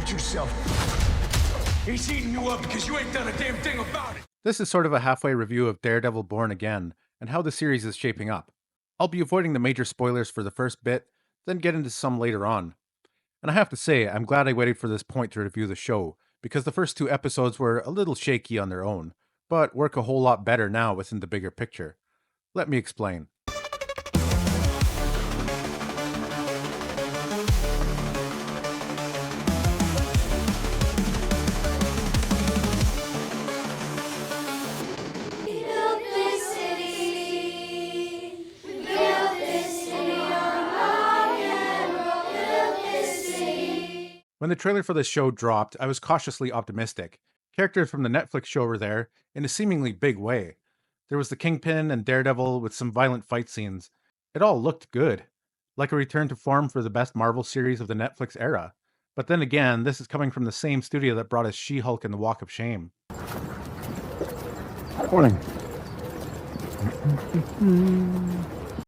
hate yourself. He's eating you up because you ain't done a damn thing about it. This is sort of a halfway review of Daredevil Born Again, and how the series is shaping up. I'll be avoiding the major spoilers for the first bit, then get into some later on. And I have to say, I'm glad I waited for this point to review the show, because the first two episodes were a little shaky on their own, but work a whole lot better now within the bigger picture. Let me explain. When the trailer for this show dropped, I was cautiously optimistic. Characters from the Netflix show were there, in a seemingly big way. There was the Kingpin and Daredevil with some violent fight scenes. It all looked good, like a return to form for the best Marvel series of the Netflix era. But then again, this is coming from the same studio that brought us She-Hulk and the Walk of Shame. Morning.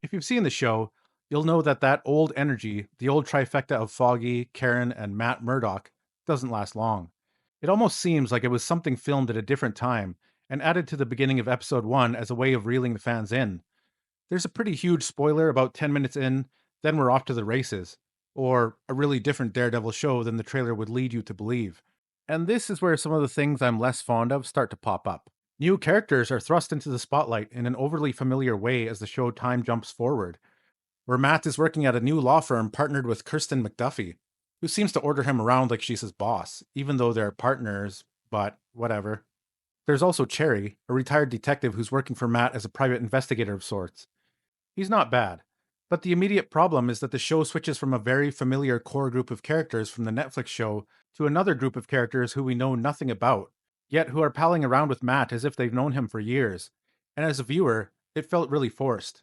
If you've seen the show, you'll know that old energy, the old trifecta of Foggy, Karen, and Matt Murdock, doesn't last long. It almost seems like it was something filmed at a different time and added to the beginning of episode 1 as a way of reeling the fans in. There's a pretty huge spoiler about 10 minutes in, then we're off to the races. Or a really different Daredevil show than the trailer would lead you to believe. And this is where some of the things I'm less fond of start to pop up. New characters are thrust into the spotlight in an overly familiar way as the show time jumps forward, where Matt is working at a new law firm partnered with Kirsten McDuffie, who seems to order him around like she's his boss, even though they're partners, but whatever. There's also Cherry, a retired detective who's working for Matt as a private investigator of sorts. He's not bad, but the immediate problem is that the show switches from a very familiar core group of characters from the Netflix show to another group of characters who we know nothing about, yet who are palling around with Matt as if they've known him for years, and as a viewer, it felt really forced.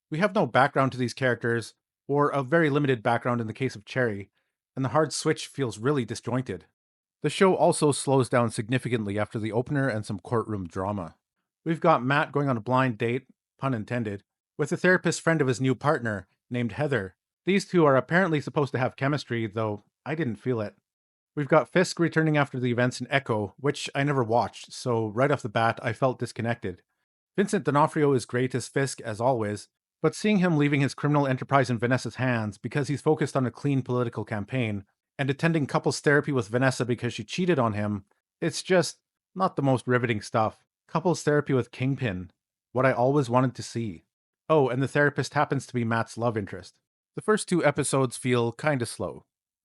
We have no background to these characters, or a very limited background in the case of Cherry, and the hard switch feels really disjointed. The show also slows down significantly after the opener and some courtroom drama. We've got Matt going on a blind date, pun intended, with a therapist friend of his new partner, named Heather. These two are apparently supposed to have chemistry, though I didn't feel it. We've got Fisk returning after the events in Echo, which I never watched, so right off the bat I felt disconnected. Vincent D'Onofrio is great as Fisk, as always, but seeing him leaving his criminal enterprise in Vanessa's hands because he's focused on a clean political campaign, and attending couples therapy with Vanessa because she cheated on him, it's just not the most riveting stuff. Couples therapy with Kingpin, what I always wanted to see. Oh, and the therapist happens to be Matt's love interest. The first two episodes feel kinda slow,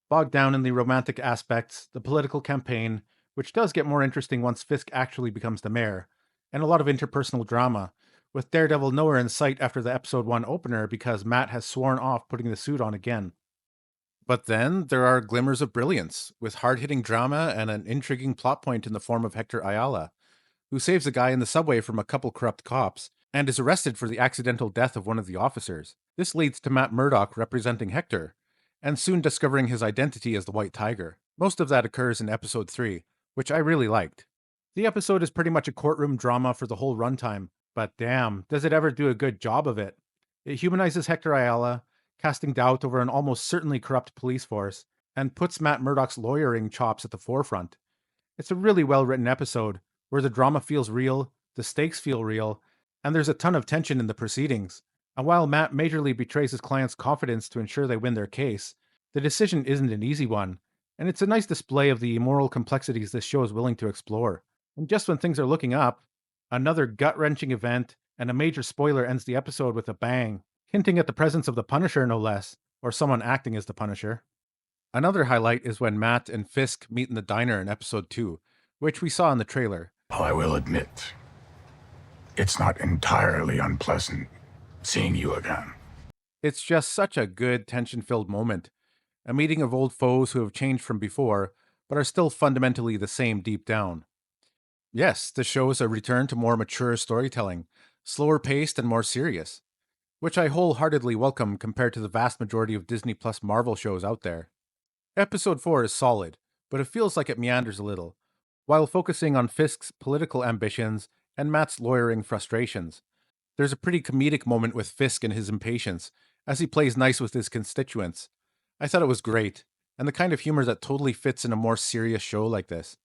bogged down in the romantic aspects, the political campaign, which does get more interesting once Fisk actually becomes the mayor, and a lot of interpersonal drama, with Daredevil nowhere in sight after the episode 1 opener because Matt has sworn off putting the suit on again. But then there are glimmers of brilliance, with hard-hitting drama and an intriguing plot point in the form of Hector Ayala, who saves a guy in the subway from a couple corrupt cops, and is arrested for the accidental death of one of the officers. This leads to Matt Murdock representing Hector, and soon discovering his identity as the White Tiger. Most of that occurs in episode 3, which I really liked. The episode is pretty much a courtroom drama for the whole runtime, but damn, does it ever do a good job of it. It humanizes Hector Ayala, casting doubt over an almost certainly corrupt police force, and puts Matt Murdock's lawyering chops at the forefront. It's a really well-written episode, where the drama feels real, the stakes feel real, and there's a ton of tension in the proceedings. And while Matt majorly betrays his client's confidence to ensure they win their case, the decision isn't an easy one, and it's a nice display of the immoral complexities this show is willing to explore. And just when things are looking up, another gut-wrenching event and a major spoiler ends the episode with a bang, hinting at the presence of the Punisher no less, or someone acting as the Punisher. Another highlight is when Matt and Fisk meet in the diner in episode 2, which we saw in the trailer. I will admit, it's not entirely unpleasant seeing you again. It's just such a good, tension-filled moment. A meeting of old foes who have changed from before, but are still fundamentally the same deep down. Yes, the show is a return to more mature storytelling, slower paced and more serious, which I wholeheartedly welcome compared to the vast majority of Disney Plus Marvel shows out there. Episode 4 is solid, but it feels like it meanders a little, while focusing on Fisk's political ambitions and Matt's lawyering frustrations. There's a pretty comedic moment with Fisk and his impatience, as he plays nice with his constituents. I thought it was great, and the kind of humor that totally fits in a more serious show like this,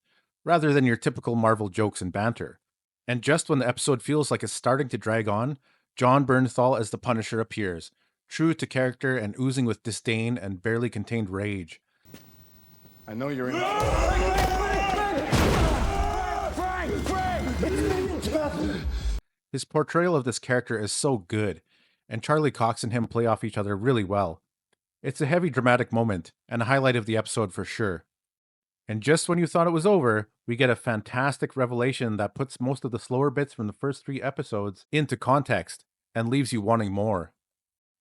rather than your typical Marvel jokes and banter. And just when the episode feels like it's starting to drag on, John Bernthal as the Punisher appears, true to character and oozing with disdain and barely contained rage. I know you're in. His portrayal of this character is so good, and Charlie Cox and him play off each other really well. It's a heavy dramatic moment, and a highlight of the episode for sure. And just when you thought it was over, we get a fantastic revelation that puts most of the slower bits from the first 3 episodes into context, and leaves you wanting more.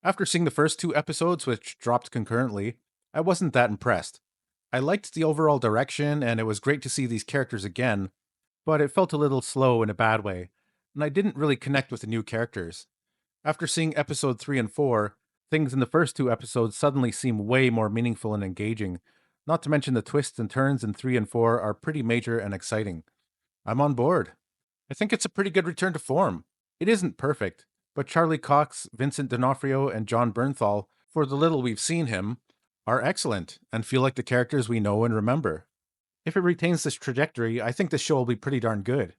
After seeing the first 2 episodes, which dropped concurrently, I wasn't that impressed. I liked the overall direction, and it was great to see these characters again, but it felt a little slow in a bad way, and I didn't really connect with the new characters. After seeing episode 3 and 4, things in the first 2 episodes suddenly seem way more meaningful and engaging, not to mention the twists and turns in 3 and 4 are pretty major and exciting. I'm on board. I think it's a pretty good return to form. It isn't perfect, but Charlie Cox, Vincent D'Onofrio, and John Bernthal, for the little we've seen him, are excellent and feel like the characters we know and remember. If it retains this trajectory, I think this show will be pretty darn good.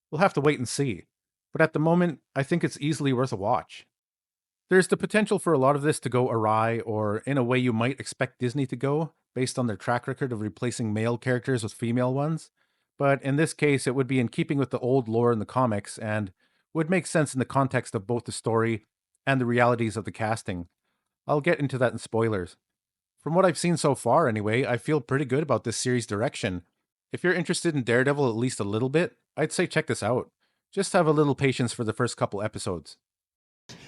We'll have to wait and see, but at the moment, I think it's easily worth a watch. There's the potential for a lot of this to go awry, or in a way you might expect Disney to go, based on their track record of replacing male characters with female ones, but in this case, it would be in keeping with the old lore in the comics, and would make sense in the context of both the story and the realities of the casting. I'll get into that in spoilers. From what I've seen so far, anyway, I feel pretty good about this series' direction. If you're interested in Daredevil at least a little bit, I'd say check this out. Just have a little patience for the first couple episodes.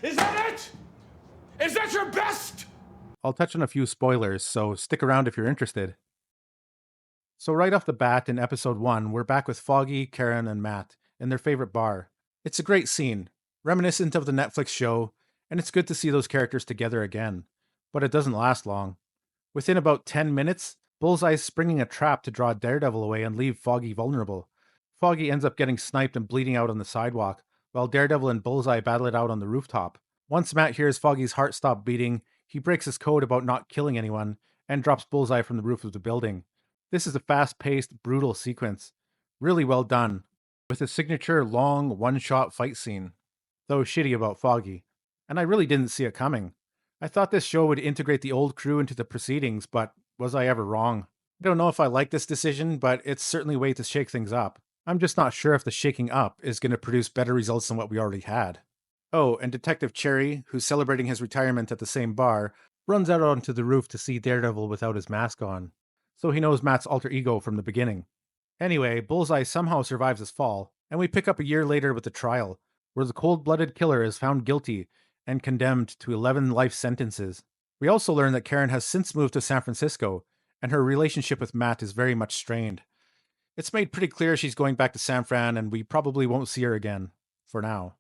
Is that it? Is that your best? I'll touch on a few spoilers, so stick around if you're interested. So right off the bat in episode 1, we're back with Foggy, Karen, and Matt in their favorite bar. It's a great scene, reminiscent of the Netflix show, and it's good to see those characters together again. But it doesn't last long. Within about 10 minutes, Bullseye's springing a trap to draw Daredevil away and leave Foggy vulnerable. Foggy ends up getting sniped and bleeding out on the sidewalk, while Daredevil and Bullseye battle it out on the rooftop. Once Matt hears Foggy's heart stop beating, he breaks his code about not killing anyone, and drops Bullseye from the roof of the building. This is a fast-paced, brutal sequence. Really well done, with a signature long, one-shot fight scene. Though shitty about Foggy. And I really didn't see it coming. I thought this show would integrate the old crew into the proceedings, but was I ever wrong? I don't know if I like this decision, but it's certainly a way to shake things up. I'm just not sure if the shaking up is going to produce better results than what we already had. Oh, and Detective Cherry, who's celebrating his retirement at the same bar, runs out onto the roof to see Daredevil without his mask on. So he knows Matt's alter ego from the beginning. Anyway, Bullseye somehow survives his fall, and we pick up a year later with the trial, where the cold-blooded killer is found guilty and condemned to 11 life sentences. We also learn that Karen has since moved to San Francisco, and her relationship with Matt is very much strained. It's made pretty clear she's going back to San Fran, and we probably won't see her again, for now.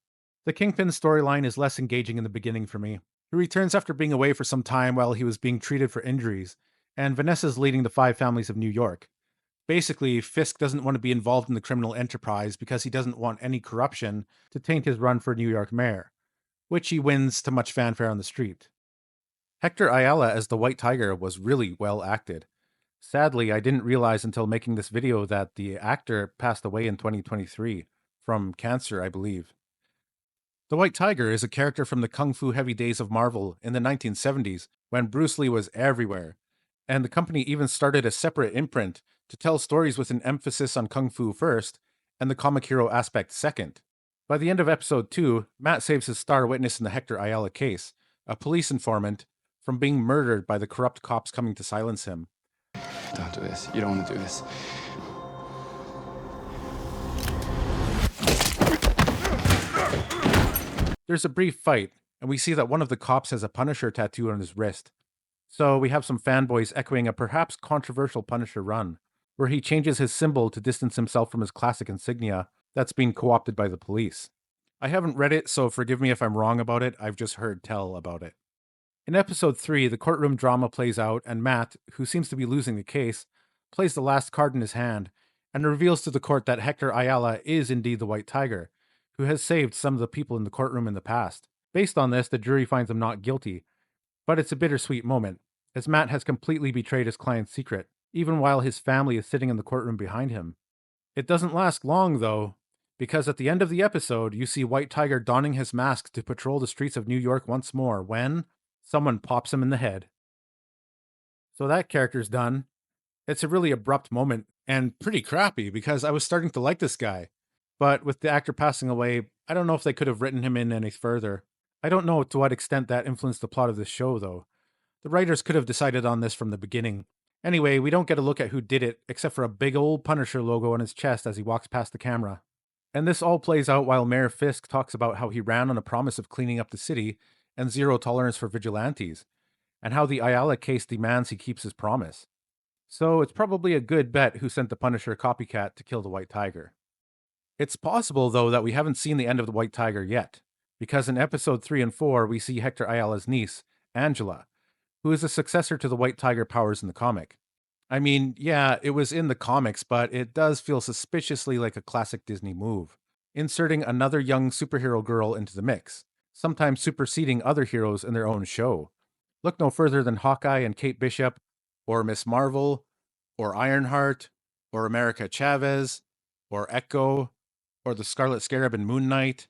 The Kingpin storyline is less engaging in the beginning for me. He returns after being away for some time while he was being treated for injuries, and Vanessa's leading the 5 families of New York. Basically, Fisk doesn't want to be involved in the criminal enterprise because he doesn't want any corruption to taint his run for New York mayor, which he wins to much fanfare on the street. Hector Ayala as the White Tiger was really well acted. Sadly, I didn't realize until making this video that the actor passed away in 2023, from cancer, I believe. The White Tiger is a character from the kung fu heavy days of Marvel in the 1970s, when Bruce Lee was everywhere, and the company even started a separate imprint to tell stories with an emphasis on kung fu first, and the comic hero aspect second. By the end of episode 2, Matt saves his star witness in the Hector Ayala case, a police informant, from being murdered by the corrupt cops coming to silence him. Don't do this. You don't want to do this. There's a brief fight, and we see that one of the cops has a Punisher tattoo on his wrist. So we have some fanboys echoing a perhaps controversial Punisher run, where he changes his symbol to distance himself from his classic insignia that's being co-opted by the police. I haven't read it, so forgive me if I'm wrong about it, I've just heard tell about it. In episode 3, the courtroom drama plays out, and Matt, who seems to be losing the case, plays the last card in his hand, and reveals to the court that Hector Ayala is indeed the White Tiger, who has saved some of the people in the courtroom in the past. Based on this, the jury finds him not guilty, but it's a bittersweet moment, as Matt has completely betrayed his client's secret, even while his family is sitting in the courtroom behind him. It doesn't last long, though, because at the end of the episode, you see White Tiger donning his mask to patrol the streets of New York once more when someone pops him in the head. So that character's done. It's a really abrupt moment and pretty crappy because I was starting to like this guy. But with the actor passing away, I don't know if they could have written him in any further. I don't know to what extent that influenced the plot of this show, though. The writers could have decided on this from the beginning. Anyway, we don't get a look at who did it, except for a big old Punisher logo on his chest as he walks past the camera. And this all plays out while Mayor Fisk talks about how he ran on a promise of cleaning up the city and zero tolerance for vigilantes, and how the Ayala case demands he keeps his promise. So it's probably a good bet who sent the Punisher copycat to kill the White Tiger. It's possible, though, that we haven't seen the end of the White Tiger yet, because in episode 3 and 4, we see Hector Ayala's niece, Angela, who is a successor to the White Tiger powers in the comic. I mean, yeah, it was in the comics, but it does feel suspiciously like a classic Disney move, inserting another young superhero girl into the mix, sometimes superseding other heroes in their own show. Look no further than Hawkeye and Kate Bishop, or Miss Marvel, or Ironheart, or America Chavez, or Echo, or the Scarlet Scarab and Moon Knight,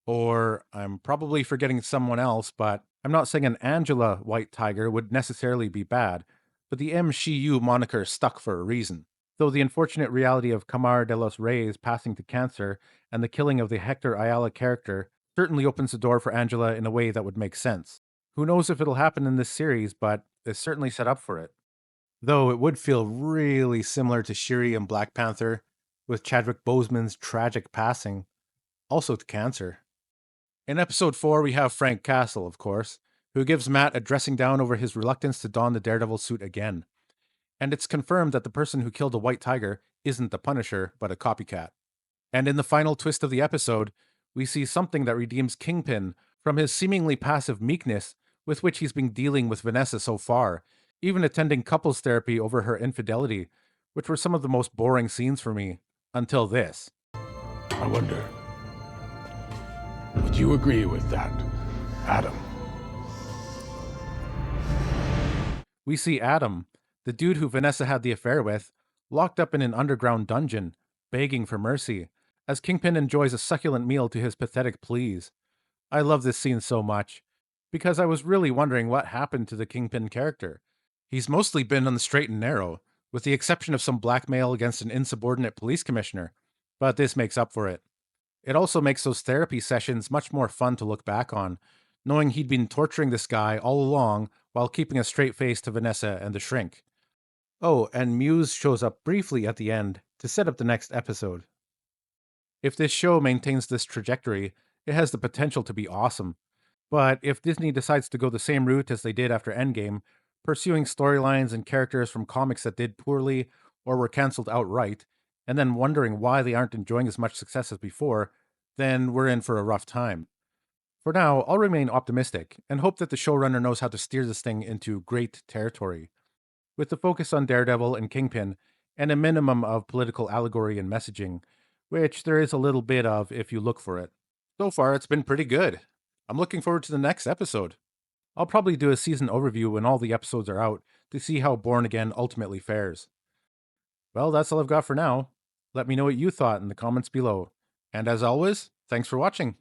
or I'm probably forgetting someone else, but I'm not saying an Angela White Tiger would necessarily be bad, but the MCU moniker stuck for a reason. Though the unfortunate reality of Camar de los Reyes passing to cancer and the killing of the Hector Ayala character certainly opens the door for Angela in a way that would make sense. Who knows if it'll happen in this series, but it's certainly set up for it. Though it would feel really similar to Shuri and Black Panther, with Chadwick Boseman's tragic passing, also to cancer. In episode 4, we have Frank Castle, of course, who gives Matt a dressing down over his reluctance to don the Daredevil suit again. And it's confirmed that the person who killed the White Tiger isn't the Punisher, but a copycat. And in the final twist of the episode, we see something that redeems Kingpin from his seemingly passive meekness with which he's been dealing with Vanessa so far, even attending couples therapy over her infidelity, which were some of the most boring scenes for me, until this. I wonder, would you agree with that, Adam? We see Adam, the dude who Vanessa had the affair with, locked up in an underground dungeon, begging for mercy, as Kingpin enjoys a succulent meal to his pathetic pleas. I love this scene so much, because I was really wondering what happened to the Kingpin character. He's mostly been on the straight and narrow, with the exception of some blackmail against an insubordinate police commissioner, but this makes up for it. It also makes those therapy sessions much more fun to look back on, knowing he'd been torturing this guy all along while keeping a straight face to Vanessa and the shrink. Oh, and Muse shows up briefly at the end to set up the next episode. If this show maintains this trajectory, it has the potential to be awesome. But if Disney decides to go the same route as they did after Endgame, pursuing storylines and characters from comics that did poorly or were cancelled outright, and then wondering why they aren't enjoying as much success as before, then we're in for a rough time. For now, I'll remain optimistic and hope that the showrunner knows how to steer this thing into great territory, with the focus on Daredevil and Kingpin and a minimum of political allegory and messaging, which there is a little bit of if you look for it. So far, it's been pretty good. I'm looking forward to the next episode. I'll probably do a season overview when all the episodes are out to see how Born Again ultimately fares. Well, that's all I've got for now. Let me know what you thought in the comments below. And as always, thanks for watching.